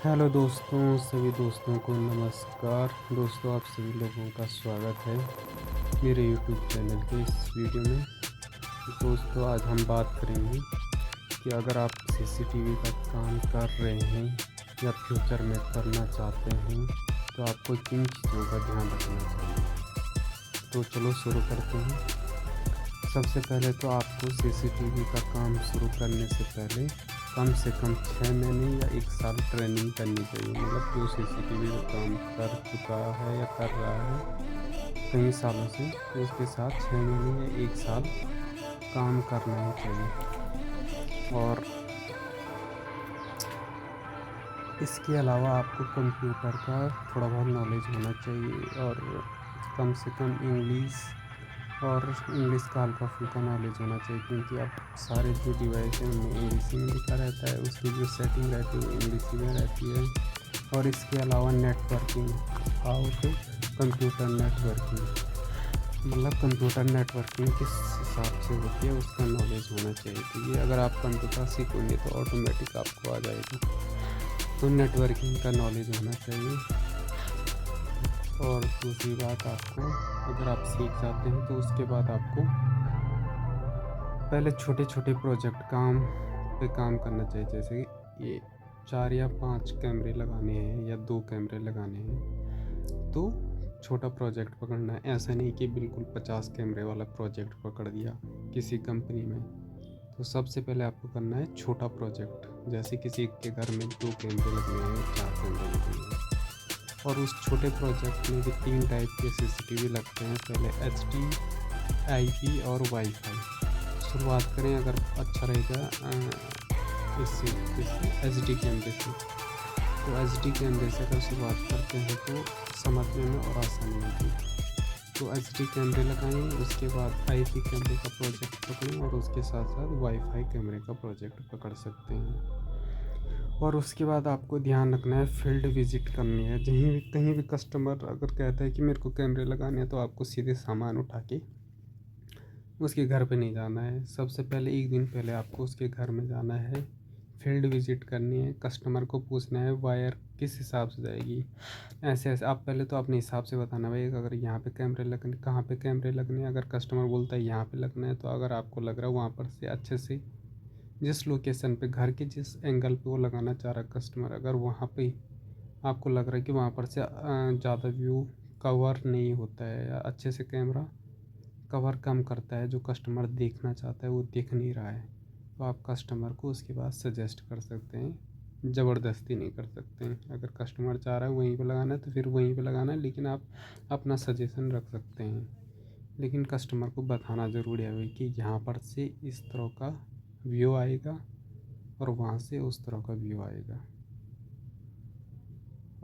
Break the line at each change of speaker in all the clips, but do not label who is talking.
Hello दोस्तों, सभी दोस्तों को नमस्कार। दोस्तों, आप सभी लोगों का स्वागत है मेरे यूट्यूब चैनल के इस वीडियो में। दोस्तों, आज हम बात करेंगे कि अगर आप सीसीटीवी का काम कर रहे हैं या फ्यूचर में करना चाहते हैं तो आपको किन चीज़ों का ध्यान रखना चाहिए। तो चलो शुरू करते हैं। सबसे पहले तो आपको सीसीटीवी का काम शुरू करने से पहले कम से कम 6 महीने या 1 साल ट्रेनिंग करनी चाहिए। मतलब जो सीसीटीवी का काम कर चुका है या कर रहा है कई सालों से, तो उसके साथ 6 महीने या 1 साल काम करना ही चाहिए। और इसके अलावा आपको कंप्यूटर का थोड़ा बहुत नॉलेज होना चाहिए और कम से कम इंग्लिश का हल्का फुल्का नॉलेज होना चाहिए, क्योंकि अब सारे जो डिवाइस हैं उनमें इंग्लिश में लिखा रहता है, उसकी जो सेटिंग रहती है वो इंग्लिश में रहती है। और इसके अलावा networking, how to computer networking, मतलब कंप्यूटर नेटवर्किंग किस हिसाब से होती है उसका नॉलेज होना चाहिए। तो ये अगर आप कंप्यूटर सीखोगे तो ऑटोमेटिक आपको आ जाएगा। तो नेटवर्किंग का नॉलेज होना चाहिए। और दूसरी बात, आपको अगर आप सीख जाते हैं तो उसके बाद आपको पहले छोटे छोटे प्रोजेक्ट पे काम करना चाहिए। जैसे ये 4 या 5 कैमरे लगाने हैं या 2 कैमरे लगाने हैं, तो छोटा प्रोजेक्ट पकड़ना है। ऐसा नहीं कि बिल्कुल 50 कैमरे वाला प्रोजेक्ट पकड़ दिया किसी कंपनी में। तो सबसे पहले आपको करना है छोटा प्रोजेक्ट। जैसे किसी के घर में 2 कैमरे लगने हैं, 4 कैमरे लगने हैं, और उस छोटे प्रोजेक्ट में भी 3 टाइप के सीसीटीवी लगते हैं। पहले एचडी, आईपी और वाईफाई। शुरुआत करें अगर अच्छा रहेगा इससे एचडी कैमरे से। तो एचडी कैमरे से अगर शुरुआत करते हैं तो समझने में और आसानी होगी। तो एचडी कैमरे लगाएं, उसके बाद आईपी कैमरे का प्रोजेक्ट पकड़ें और उसके साथ साथ वाईफाई कैमरे का प्रोजेक्ट पकड़ सकते हैं। और उसके बाद आपको ध्यान रखना है, फील्ड विजिट करनी है। कहीं भी कस्टमर अगर कहता है कि मेरे को कैमरे लगाने हैं, तो आपको सीधे सामान उठा के उसके घर पे नहीं जाना है। सबसे पहले 1 दिन पहले आपको उसके घर में जाना है, फील्ड विजिट करनी है, कस्टमर को पूछना है वायर किस हिसाब से जाएगी। ऐसे ऐसे आप पहले तो अपने हिसाब से बताना, भाई अगर यहाँ पे कैमरे लगने, कहाँ पे कैमरे लगने हैं। अगर कस्टमर बोलता है यहाँ पे लगना है, तो अगर आपको लग रहा है वहाँ पर से अच्छे से जिस लोकेशन पे, घर के जिस एंगल पे वो लगाना चाह रहा है कस्टमर, अगर वहाँ पे आपको लग रहा है कि वहाँ पर से ज़्यादा व्यू कवर नहीं होता है या अच्छे से कैमरा कवर कम करता है, जो कस्टमर देखना चाहता है वो दिख नहीं रहा है, तो आप कस्टमर को उसके बाद सजेस्ट कर सकते हैं। ज़बरदस्ती नहीं कर सकते हैं। अगर कस्टमर चाह रहा है वहीं पे लगाना है तो फिर वहीं पे लगाना है, लेकिन आप अपना सजेशन रख सकते हैं। लेकिन कस्टमर को बताना ज़रूरी है भाई कि यहाँ पर से इस तरह का व्यू आएगा और वहाँ से उस तरह का व्यू आएगा।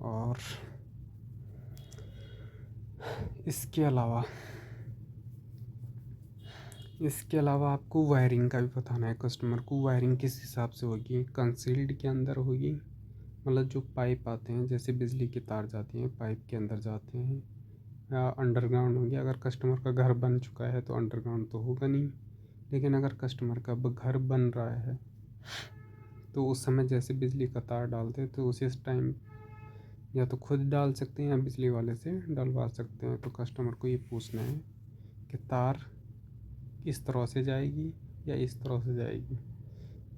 और इसके अलावा आपको वायरिंग का भी बताना है कस्टमर को। वायरिंग किस हिसाब से होगी, कंसील्ड के अंदर होगी, मतलब जो पाइप आते हैं, जैसे बिजली की तार जाती हैं पाइप के अंदर जाते हैं, या अंडरग्राउंड होगी। अगर कस्टमर का घर बन चुका है तो अंडरग्राउंड तो होगा नहीं, लेकिन अगर कस्टमर का घर बन रहा है तो उस समय जैसे बिजली का तार डालते हैं तो उसी टाइम या तो खुद डाल सकते हैं या बिजली वाले से डलवा सकते हैं। तो कस्टमर को ये पूछना है कि तार इस तरह से जाएगी या इस तरह से जाएगी।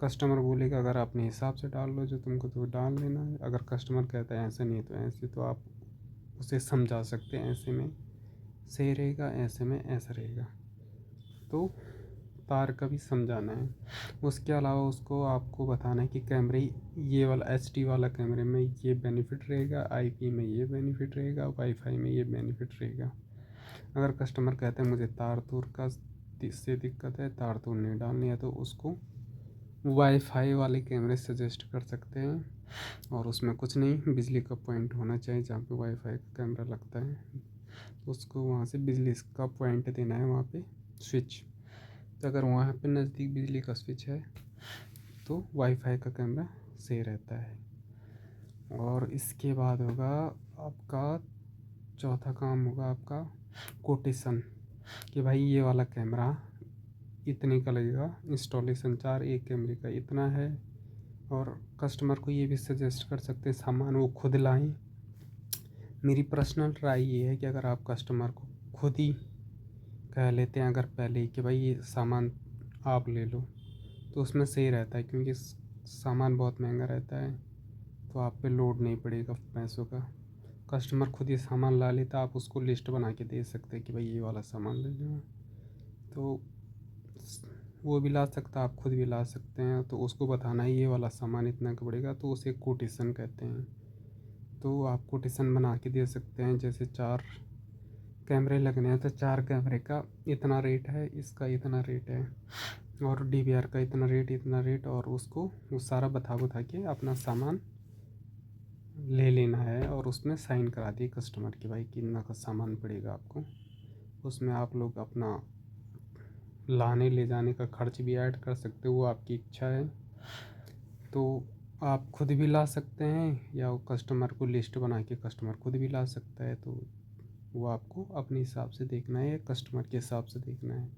कस्टमर बोलेगा अगर अपने हिसाब से डाल लो जो तुमको तो डाल लेना है। अगर कस्टमर कहता है ऐसा नहीं है तो ऐसे, तो आप उसे समझा सकते हैं ऐसे में सही रहेगा, ऐसे में ऐसा रहेगा। तो तार का भी समझाना है। उसके अलावा उसको आपको बताना है कि कैमरे, ये वाला एचडी वाला कैमरे में ये बेनिफिट रहेगा, आईपी में ये बेनिफिट रहेगा, वाईफाई में ये बेनिफिट रहेगा। अगर कस्टमर कहते हैं मुझे तार तूर का से दिक्कत है, तार तूर नहीं डालनी है, तो उसको वाईफाई वाले कैमरे सजेस्ट कर सकते हैं। और उसमें कुछ नहीं, बिजली का पॉइंट होना चाहिए जहाँ पे वाईफाई का कैमरा लगता है, तो उसको वहाँ से बिजली का पॉइंट देना है, वहाँ पे स्विच। तो अगर वहाँ पे नज़दीक बिजली का स्विच है तो वाईफाई का कैमरा सही रहता है। और इसके बाद होगा आपका चौथा काम, होगा आपका कोटेशन, कि भाई ये वाला कैमरा इतने का लगेगा, इंस्टॉलेशन चार्ज एक कैमरे का इतना है, और कस्टमर को ये भी सजेस्ट कर सकते हैं सामान वो खुद लाएं। मेरी पर्सनल राय ये है कि अगर आप कस्टमर को खुद ही कह लेते हैं अगर पहले ही कि भाई ये सामान आप ले लो, तो उसमें सही रहता है, क्योंकि सामान बहुत महंगा रहता है तो आप पे लोड नहीं पड़ेगा पैसों का। कस्टमर खुद ही सामान ला लेता, आप उसको लिस्ट बना के दे सकते हैं कि भाई ये वाला सामान ले लेना, तो वो भी ला सकता है, आप खुद भी ला सकते हैं। तो उसको बताना है ये वाला सामान इतना का पड़ेगा, तो उसे कोटेशन कहते हैं। तो आप कोटेशन बना के दे सकते हैं, जैसे 4 कैमरे लगने हैं तो 4 कैमरे का इतना रेट है, इसका इतना रेट है, और DVR का इतना रेट, और उसको वो सारा बता के अपना सामान ले लेना है, और उसमें साइन करा दिए कस्टमर की भाई कितना का सामान पड़ेगा आपको। उसमें आप लोग अपना लाने ले जाने का खर्च भी ऐड कर सकते हो, वो आपकी इच्छा है। तो आप खुद भी ला सकते हैं या वो कस्टमर को लिस्ट बना के कस्टमर खुद भी ला सकता है, तो वो आपको अपने हिसाब से देखना है या कस्टमर के हिसाब से देखना है।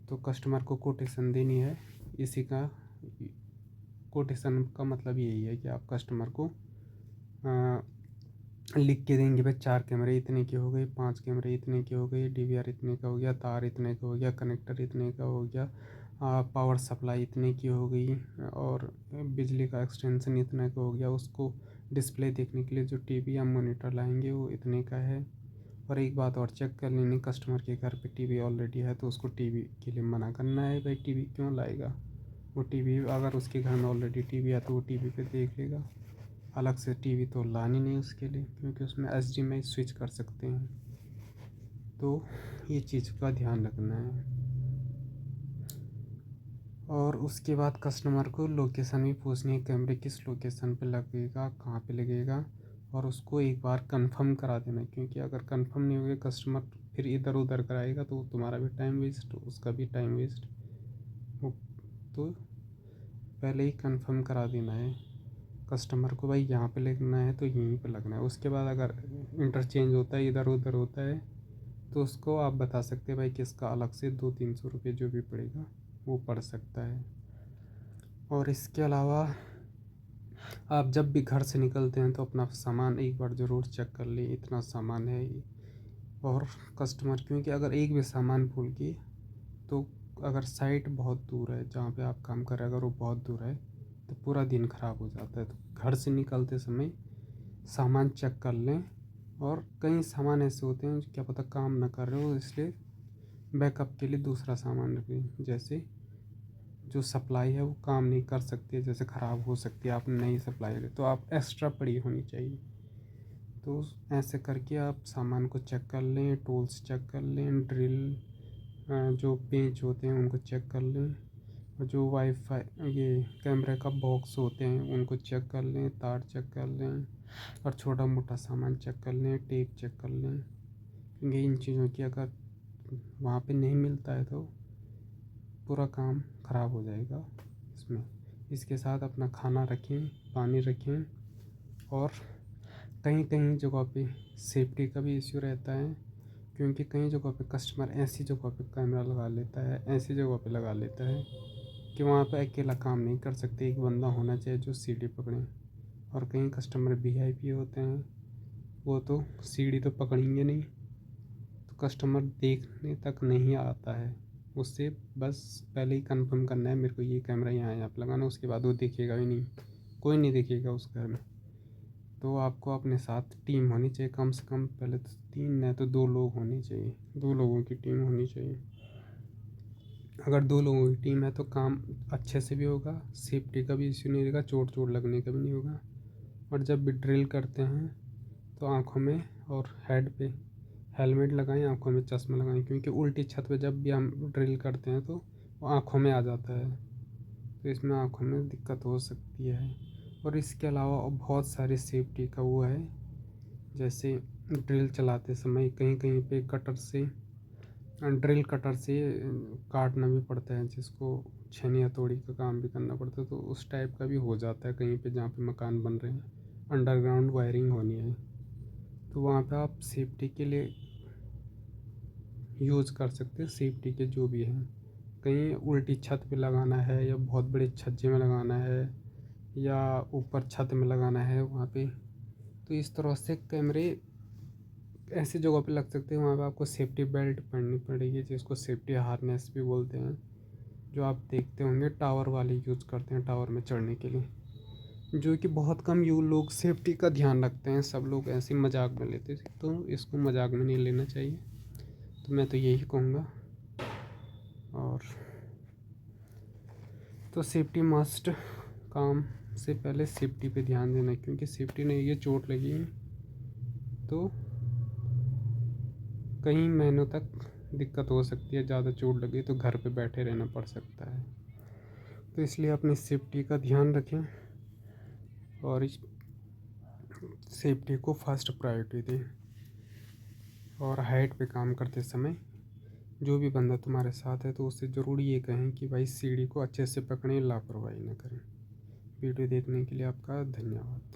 तो कस्टमर को कोटेशन देनी है, इसी का कोटेशन का मतलब यही है कि आप कस्टमर को लिख के देंगे भाई 4 कैमरे इतने के हो गए, 5 कैमरे इतने के हो गए, DVR इतने का हो गया, तार इतने का हो गया, कनेक्टर इतने का हो गया, पावर सप्लाई इतने की हो गई, और बिजली का एक्सटेंशन इतने का हो गया। उसको डिस्प्ले देखने के लिए जो TV या मॉनिटर लाएंगे वो इतने का है। और एक बात और चेक कर लेनी, कस्टमर के घर पे TV ऑलरेडी है तो उसको TV के लिए मना करना है, भाई TV क्यों लाएगा। वो TV अगर उसके घर में ऑलरेडी TV है तो वो TV पे देख लेगा, अलग से TV तो लानी नहीं उसके लिए, क्योंकि उसमें HDMI स्विच कर सकते हैं। तो ये चीज़ का ध्यान रखना है। और उसके बाद कस्टमर को लोकेशन भी पूछनी है, कैमरे किस लोकेशन पे लगेगा, कहाँ पे लगेगा, और उसको एक बार कंफर्म करा देना, क्योंकि अगर कंफर्म नहीं होगा कस्टमर फिर इधर उधर कराएगा तो तुम्हारा भी टाइम वेस्ट, उसका भी टाइम वेस्ट। तो पहले ही कंफर्म करा देना है कस्टमर को, भाई यहाँ पे लगना है तो यहीं पे लगना है। उसके बाद अगर इंटरचेंज होता है, इधर उधर होता है, तो उसको आप बता सकते हैं भाई किसका अलग से 200-300 रुपये जो भी पड़ेगा वो पड़ सकता है। और इसके अलावा आप जब भी घर से निकलते हैं तो अपना सामान एक बार ज़रूर चेक कर लें, इतना सामान है। और कस्टमर, क्योंकि अगर एक भी सामान भूल गए तो अगर साइट बहुत दूर है जहाँ पे आप काम कर रहे हैं, अगर वो बहुत दूर है तो पूरा दिन ख़राब हो जाता है। तो घर से निकलते समय सामान चेक कर लें। और कई सामान ऐसे होते हैं जो क्या पता काम ना कर रहे हो, इसलिए बैकअप के लिए दूसरा सामान रखें। जैसे जो सप्लाई है वो काम नहीं कर सकती है, जैसे ख़राब हो सकती है, आप नई सप्लाई है तो आप एक्स्ट्रा पड़ी होनी चाहिए। तो ऐसे करके आप सामान को चेक कर लें, टूल्स चेक कर लें, ड्रिल जो पेंच होते हैं उनको चेक कर लें, और जो वाईफाई ये कैमरे का बॉक्स होते हैं उनको चेक कर लें, तार चेक कर लें, और छोटा मोटा सामान चेक कर लें, टेप चेक कर लें। क्योंकि इन चीज़ों की अगर वहाँ पे नहीं मिलता है तो पूरा काम ख़राब हो जाएगा इसमें। इसके साथ अपना खाना रखें, पानी रखें, और कहीं कहीं जगह पे सेफ्टी का भी इश्यू रहता है, क्योंकि कई जगह पे कस्टमर ऐसी जगह पे कैमरा लगा लेता है, ऐसी जगह पे लगा लेता है कि वहाँ पे अकेला काम नहीं कर सकते, एक बंदा होना चाहिए जो सीढ़ी पकड़े। और कई कस्टमर VIP होते हैं, वो तो सीढ़ी तो पकड़ेंगे नहीं, तो कस्टमर देखने तक नहीं आता है। उससे बस पहले ही कंफर्म करना है मेरे को ये कैमरा यहाँ पे लगाना, उसके बाद वो देखेगा ही नहीं, कोई नहीं देखेगा उस घर में। तो आपको अपने साथ टीम होनी चाहिए, कम से कम पहले तो 3 नहीं तो 2 लोग होने चाहिए, 2 लोगों की टीम होनी चाहिए। अगर 2 लोगों की टीम है तो काम अच्छे से भी होगा, सेफ्टी का भी इश्यू नहीं रहेगा, चोट चोट लगने का भी नहीं होगा। और जब भी ड्रिल करते हैं तो आँखों में और हेड पे हेलमेट लगाएं, आँखों में चश्मा लगाएं, क्योंकि उल्टी छत पे जब भी हम ड्रिल करते हैं तो वो आँखों में आ जाता है, तो इसमें आँखों में दिक्कत हो सकती है। और इसके अलावा और बहुत सारी सेफ्टी का वो है, जैसे ड्रिल चलाते समय कहीं कहीं पे कटर से ड्रिल कटर से काटना भी पड़ता है, जिसको छेनी हथौड़ी का काम भी करना पड़ता है, तो उस टाइप का भी हो जाता है कहीं पे जहाँ पे मकान बन रहे हैं, अंडरग्राउंड वायरिंग होनी है, तो वहाँ पे आप सेफ्टी के लिए यूज़ कर सकते हैं, सेफ्टी के जो भी हैं कहीं उल्टी छत पे लगाना है या बहुत बड़े छज्जे में लगाना है या ऊपर छत में लगाना है वहाँ पे, तो इस तरह से कैमरे ऐसी जगह पे लग सकते हैं। वहाँ पे आपको सेफ्टी बेल्ट पहननी पड़ेगी, जिसको सेफ्टी हार्नेस भी बोलते हैं, जो आप देखते होंगे टावर वाले यूज़ करते हैं टावर में चढ़ने के लिए, जो कि बहुत कम यू लोग सेफ्टी का ध्यान रखते हैं। सब लोग ऐसे मजाक में लेते हैं, तो इसको मजाक में नहीं लेना चाहिए। तो मैं तो यही कहूँगा। और तो सेफ्टी मस्ट, काम से पहले सेफ्टी पे ध्यान देना, क्योंकि सेफ्टी नहीं, ये चोट लगी तो कई महीनों तक दिक्कत हो सकती है। ज़्यादा चोट लगी तो घर पे बैठे रहना पड़ सकता है। तो इसलिए अपनी सेफ्टी का ध्यान रखें और इस सेफ्टी को फर्स्ट प्रायोरिटी दें। और हाइट पे काम करते समय जो भी बंदा तुम्हारे साथ है तो उससे ज़रूर ये कहें कि भाई सीढ़ी को अच्छे से पकड़ें, लापरवाही ना करें। वीडियो देखने के लिए आपका धन्यवाद।